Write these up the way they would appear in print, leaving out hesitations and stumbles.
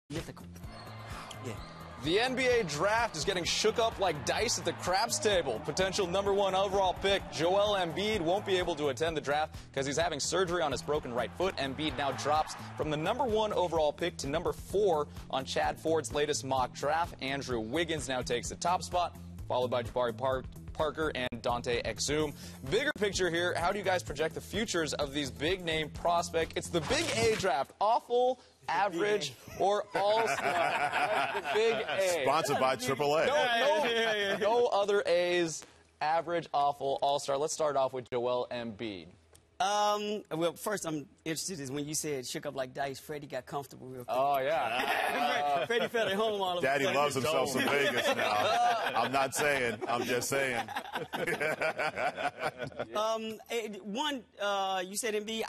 mythical. Yeah. The NBA draft is getting shook up like dice at the craps table. Potential #1 overall pick Joel Embiid won't be able to attend the draft because he's having surgery on his broken right foot. Embiid now drops from the #1 overall pick to #4 on Chad Ford's latest mock draft. Andrew Wiggins now takes the top spot, followed by Jabari Parker and Dante Exum. Bigger picture here, how do you guys project the futures of these big-name prospects? It's the Big A draft. Awful, average, or all-star. The Big A. Sponsored by AAA. No other A's. Average, awful, all-star. Let's start off with Joel Embiid. Well, first I'm interested is when you said shook up like dice, Freddie got comfortable real quick. Oh, yeah. Freddie felt at home all of a sudden. Daddy loves himself some Vegas now. I'm not saying. I'm just saying. You said Embiid.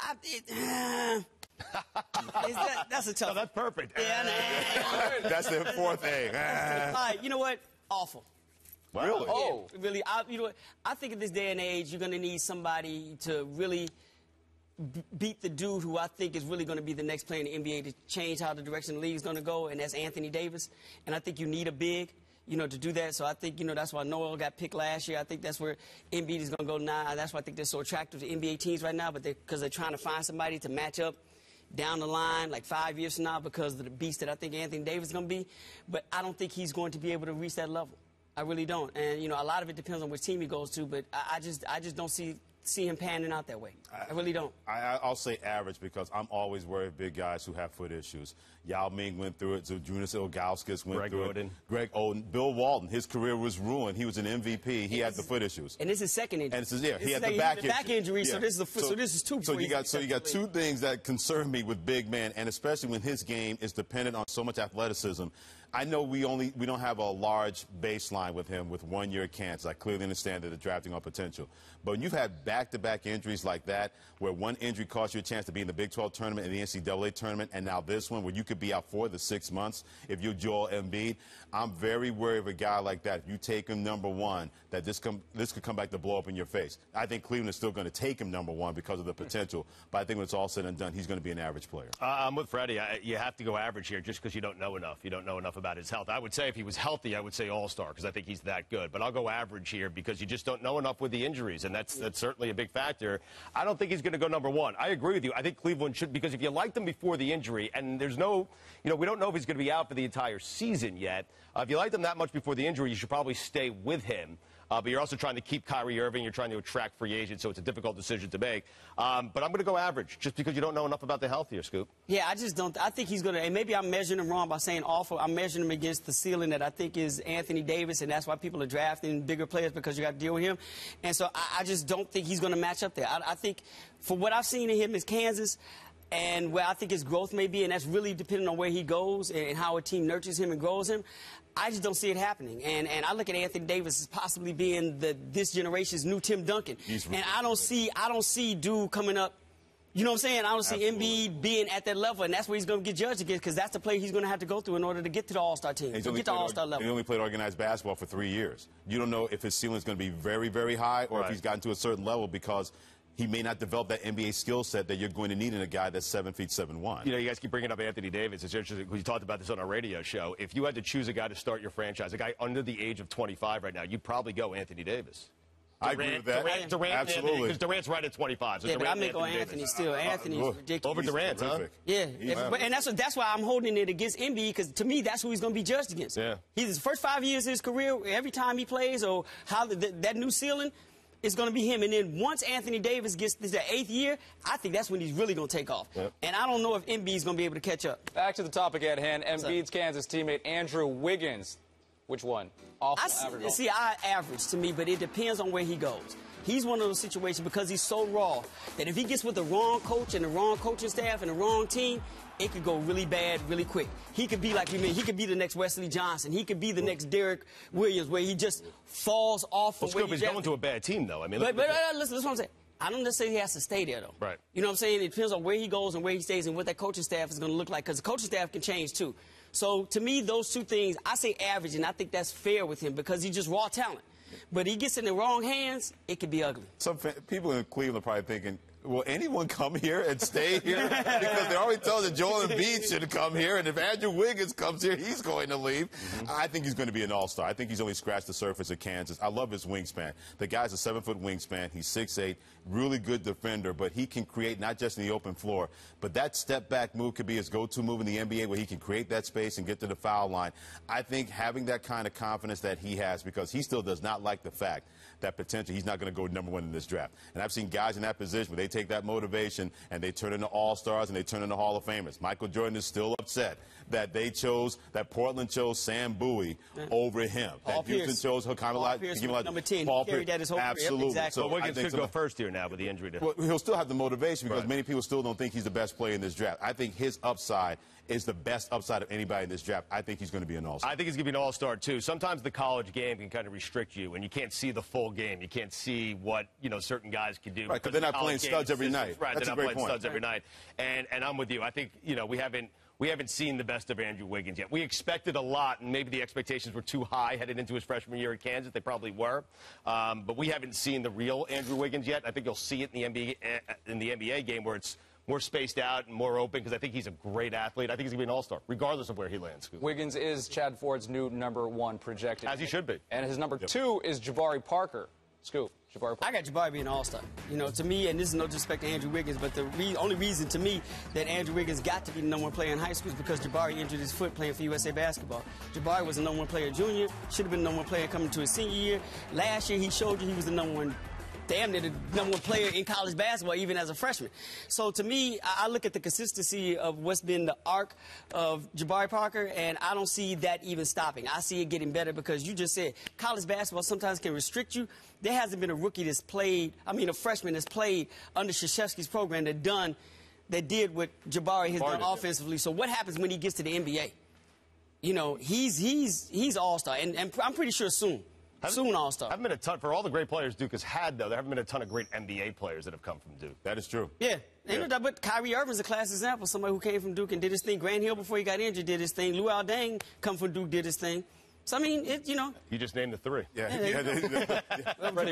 That's a tough. No, that's perfect. Yeah, That's the fourth A. All right, you know what? Awful. Wow. Really? Oh. Yeah, really. You know what? I think in this day and age, you're going to need somebody to really beat the dude who I think is really going to be the next player in the NBA to change how the direction the league is going to go, and that's Anthony Davis. And I think you need a big, to do that. So I think, that's why Noel got picked last year. I think that's where Embiid is going to go now. That's why I think they're so attractive to NBA teams right now, but because they're trying to find somebody to match up down the line, like 5 years from now, because of the beast that I think Anthony Davis is going to be. But I don't think he's going to be able to reach that level. I really don't. And, a lot of it depends on which team he goes to, but I just don't see him panning out that way. I really don't. I'll say average because I'm always worried with big guys who have foot issues. Yao Ming went through it. Jonas Ilgauskas went through it. Greg Oden. Bill Walton, his career was ruined. He was an MVP. He had the foot issues. And this is second injury. And he had the back injury. Yeah. So this is the foot. So this is two. So you got two things that concern me with big man, and especially when his game is dependent on so much athleticism. I know we don't have a large baseline with him with 1 year at Kansas. I clearly understand that the drafting on potential. But when you've had back-to-back injuries like that, where one injury cost you a chance to be in the Big 12 tournament and the NCAA tournament, and now this one where you could be out for the 6 months if you're Joel Embiid, I'm very worried of a guy like that. If you take him #1, that this could come back to blow up in your face. I think Cleveland is still going to take him #1 because of the potential. But I think when it's all said and done, he's going to be an average player. I'm with Freddie. You have to go average here just because you don't know enough. You don't know enough about his health. I would say if he was healthy, I would say all-star because I think he's that good. But I'll go average here because you just don't know enough with the injuries, and that's certainly a big factor. I don't think he's going to go #1. I agree with you. I think Cleveland should, because if you liked him before the injury, and there's no, we don't know if he's going to be out for the entire season yet. If you liked him that much before the injury, you should probably stay with him. But you're also trying to keep Kyrie Irving. You're trying to attract free agents, so it's a difficult decision to make. But I'm going to go average just because you don't know enough about the health here, Scoop. Yeah, I just don't. I think he's going to, and maybe I'm measuring him wrong by saying awful. I'm measuring him against the ceiling that I think is Anthony Davis, and that's why people are drafting bigger players because you got to deal with him. And so I just don't think he's going to match up there. I think for what I've seen in him is Kansas, and where I think his growth may be, and that's really depending on where he goes and how a team nurtures him and grows him. I just don't see it happening. And I look at Anthony Davis as possibly being this generation's new Tim Duncan. And I don't see dude coming up. You know what I'm saying? I don't see Embiid being at that level, and that's where he's going to get judged against because that's the play he's going to have to go through in order to get to the All-Star team, to get to All-Star level. He only played organized basketball for 3 years. You don't know if his ceiling is going to be very, very high or if he's gotten to a certain level because he may not develop that NBA skill set that you're going to need in a guy that's 7 feet 7'1". You guys keep bringing up Anthony Davis. It's interesting. We talked about this on our radio show. If you had to choose a guy to start your franchise, a guy under the age of 25 right now, you'd probably go Anthony Davis. I agree with that. Durant, absolutely. Because Durant's right at 25. So yeah, Durant, but I make on Anthony still. Anthony's ridiculous. Over Durant, huh? Yeah, and that's why I'm holding it against Embiid because to me that's who he's going to be judged against. Yeah. He's his first 5 years of his career. Every time he plays or how that new ceiling. It's going to be him. And then once Anthony Davis gets to the 8th year, I think that's when he's really going to take off. Yep. And I don't know if Embiid's going to be able to catch up. Back to the topic at hand. Embiid's Kansas teammate Andrew Wiggins. Which one? Awful, average? See, I average to me, but it depends on where he goes. He's one of those situations because he's so raw that if he gets with the wrong coach and the wrong coaching staff and the wrong team, it could go really bad really quick. He could be like you mean. He could be the next Wesley Johnson. He could be the next Derek Williams, where he just falls off. Well, Scoop, he's going to a bad team, though. I mean, listen, that's what I'm saying. I don't necessarily he has to stay there, though. Right. You know what I'm saying? It depends on where he goes and where he stays and what that coaching staff is going to look like, because the coaching staff can change, too. So, to me, those two things, I say average, and I think that's fair with him because he's just raw talent. But he gets in the wrong hands, it could be ugly. Some people in Cleveland are probably thinking, Will anyone come here and stay here? Because they already told that Joel Embiid should come here, and if Andrew Wiggins comes here, he's going to leave. I think he's going to be an all-star. I think he's only scratched the surface of Kansas. I love his wingspan. The guy's a 7-foot wingspan. He's 6'8", really good defender, but he can create not just in the open floor, but that step-back move could be his go-to move in the NBA where he can create that space and get to the foul line. I think having that kind of confidence that he has, because he still does not like the fact that potentially he's not going to go #1 in this draft. And I've seen guys in that position where they take that motivation and they turn into all-stars and they turn into Hall of Famers. Michael Jordan is still upset that that Portland chose Sam Bowie over him. Paul that Houston Pierce. chose Paul Pierce, number 10. Paul He carried that his whole career. Absolutely. Exactly. So Wiggins could go first here now with the injury. Well, he'll still have the motivation because Right. many people still don't think he's the best player in this draft. I think his upside is the best upside of anybody in this draft. I think he's going to be an all-star. I think he's going to be an all-star, too. Sometimes the college game can kind of restrict you, and you can't see the full game. You can't see what, certain guys can do. Right, because they're not playing studs every night. Right, That's they're a not great playing point. studs every night. And I'm with you. I think, we haven't seen the best of Andrew Wiggins yet. We expected a lot, and maybe the expectations were too high headed into his freshman year at Kansas. They probably were. But we haven't seen the real Andrew Wiggins yet. I think you'll see it in the NBA game where it's more spaced out and more open, because I think he's a great athlete. I think he's going to be an all-star, regardless of where he lands. Wiggins is Chad Ford's new #1 projected. As he should be. And his number 2 is Jabari Parker. Scoop. Jabari Parker. I got Jabari being an all-star. To me, and this is no disrespect to Andrew Wiggins, but the only reason to me that Andrew Wiggins got to be the #1 player in high school is because Jabari injured his foot playing for USA Basketball. Jabari was the #1 player junior, should have been the #1 player coming to his senior year. Last year, he showed you he was the #1 damn near the #1 player in college basketball, even as a freshman. So to me, I look at the consistency of what's been the arc of Jabari Parker, and I don't see that even stopping. I see it getting better because you just said college basketball sometimes can restrict you. There hasn't been a rookie that's played, a freshman that's played under Krzyzewski's program that did what Jabari has done offensively. So what happens when he gets to the NBA? He's all-star, and I'm pretty sure soon all-star. Haven't been a ton for all the great players Duke has had, though. There haven't been a ton of great NBA players that have come from Duke. That is true. Yeah. But Kyrie Irving's a class example. Somebody who came from Duke and did his thing. Grant Hill, before he got injured, did his thing. Lou Aldang, come from Duke, did his thing. So, You just named the 3. Jabari's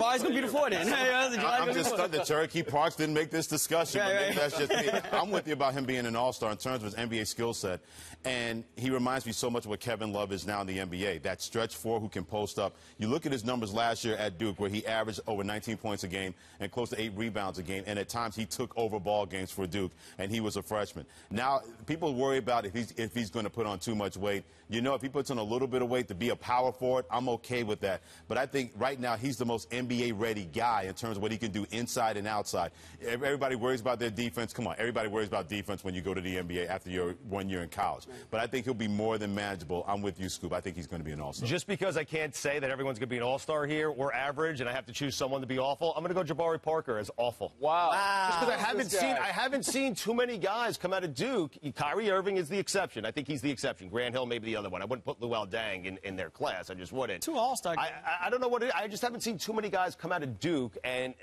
going to be the 4 then. I'm just stunned that Cherokee Parks didn't make this discussion. Right, Maybe that's just me. I'm with you about him being an all-star in terms of his NBA skill set. And he reminds me so much of what Kevin Love is now in the NBA, that stretch 4 who can post up. You look at his numbers last year at Duke, where he averaged over 19 points a game and close to 8 rebounds a game. And at times he took over ball games for Duke, and he was a freshman. Now, people worry about if he's going to put on too much weight. If he puts on a little bit of weight to be a power forward, I'm okay with that. But I think right now he's the most NBA-ready guy in terms of what he can do inside and outside. Everybody worries about their defense. Come on, everybody worries about defense when you go to the NBA after your 1 year in college. But I think he'll be more than manageable. I'm with you, Scoop. I think he's going to be an all-star. Just because I can't say that everyone's going to be an all-star here or average, and I have to choose someone to be awful, I'm going to go Jabari Parker as awful. Wow. Just because I haven't seen too many guys come out of Duke. Kyrie Irving is the exception. I think he's the exception. Grant Hill may be the other one. I wouldn't put Lou Aldang in their class. I just wouldn't. 2 all-star games. I don't know what it is. I just haven't seen too many guys come out of Duke and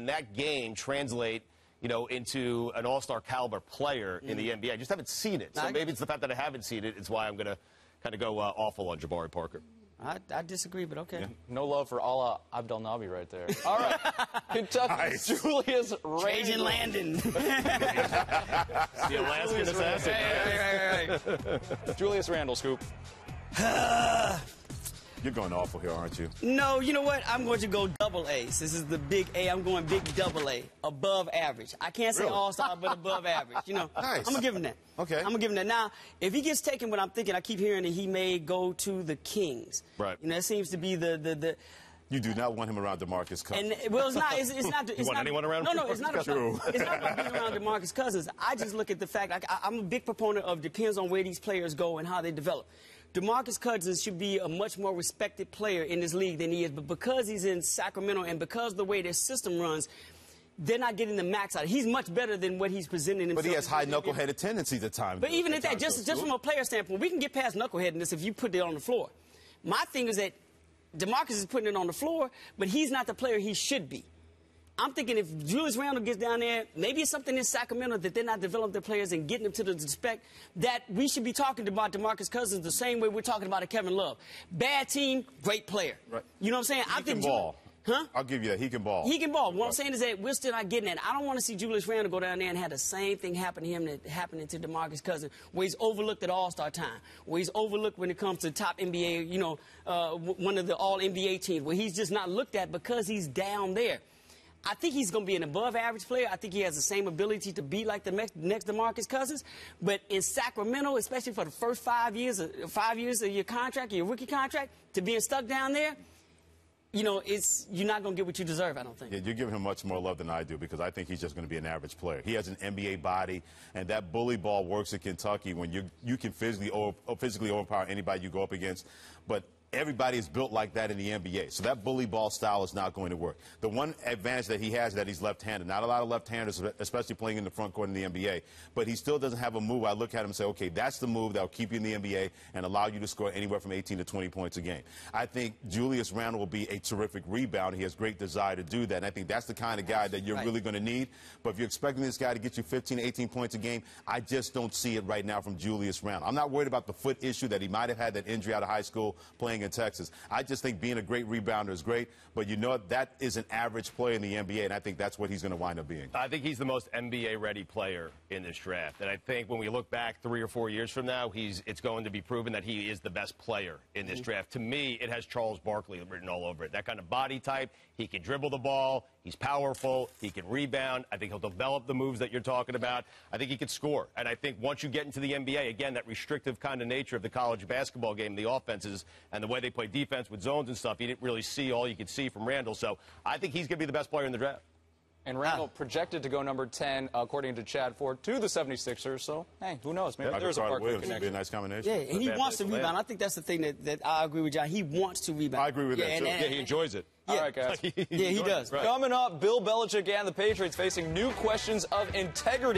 that game translate into an all-star caliber player in the NBA. I just haven't seen it. So maybe it's the fact that I haven't seen it. It's why I'm going to kind of go awful on Jabari Parker. I disagree, but okay. Yeah. No love for Allah Abdel Nabi right there. All right. Kentucky's Julius Randle. Trajan Landon. The Alaskan assassin. Julius Randle, Scoop. You're going awful here, aren't you? No, you know what? I'm going to go double A. This is the big A. I'm going big double A. Above average. I can't say all-star, but above average. Nice. I'm going to give him that. Okay. I'm going to give him that. Now, if he gets taken, what I'm thinking, I keep hearing that he may go to the Kings. Right. That seems to be the You do not want him around DeMarcus Cousins. And well, it's not. It's not. It's want not, anyone around? No, it's not about. It's not about being around DeMarcus Cousins. I just look at the fact. I'm a big proponent of depends on where these players go and how they develop. DeMarcus Cousins should be a much more respected player in this league than he is, but because he's in Sacramento and because of the way their system runs, they're not getting the max out. He's much better than what he's presenting himself. But he has high knuckleheaded tendencies at times. But even at that, just from a player standpoint, we can get past knuckleheadedness if you put it on the floor. My thing is that DeMarcus is putting it on the floor, but he's not the player he should be. I'm thinking if Julius Randle gets down there, maybe it's something in Sacramento that they're not developing their players and getting them to the respect that we should be talking about DeMarcus Cousins the same way we're talking about a Kevin Love. Bad team, great player. Right. You know what I'm saying? I think ball. Huh? I'll give you that. He can ball. He can ball. What I'm saying is that we're still not getting it. I don't want to see Julius Randle go down there and have the same thing happen to him that happened to DeMarcus Cousins, where he's overlooked at All-Star time, where he's overlooked when it comes to top NBA, one of the All-NBA teams, where he's just not looked at because he's down there. I think he's going to be an above-average player. I think he has the same ability to be like the next DeMarcus Cousins. But in Sacramento, especially for the first 5 years of your contract, your rookie contract, to being stuck down there, you're not going to get what you deserve, I don't think. Yeah, you're giving him much more love than I do because I think he's just going to be an average player. He has an NBA body, and that bully ball works in Kentucky when you can physically overpower anybody you go up against. But everybody is built like that in the NBA. So that bully ball style is not going to work. The one advantage that he has is that he's left-handed. Not a lot of left-handers, especially playing in the front court in the NBA. But he still doesn't have a move. I look at him and say, okay, that's the move that will keep you in the NBA and allow you to score anywhere from 18 to 20 points a game. I think Julius Randle will be a terrific rebounder. He has great desire to do that. And I think that's the kind of guy that you're really going to need. But if you're expecting this guy to get you 15, 18 points a game, I just don't see it right now from Julius Randle. I'm not worried about the foot issue that he might have had, that injury out of high school playing in Texas. I just think being a great rebounder is great, but you know what? That is an average player in the NBA, and I think that's what he's going to wind up being. I think he's the most NBA-ready player in this draft, and I think when we look back 3 or 4 years from now, it's going to be proven that he is the best player in this draft. To me, it has Charles Barkley written all over it. That kind of body type, he can dribble the ball, he's powerful, he can rebound. I think he'll develop the moves that you're talking about. I think he can score, and I think once you get into the NBA, again, that restrictive kind of nature of the college basketball game, the offenses, and the way they play defense with zones and stuff, you didn't really see all you could see from Randle. So I think he's going to be the best player in the draft. And Randle projected to go number 10, according to Chad Ford, to the 76ers. So, hey, who knows? Maybe there's a Barkley connection. Would be a nice combination. Yeah, and he wants to rebound. I think that's the thing that I agree with John. He wants to rebound. I agree with that, too. Yeah, he enjoys it. All right, guys. Yeah, he does. Coming up, Bill Belichick and the Patriots facing new questions of integrity.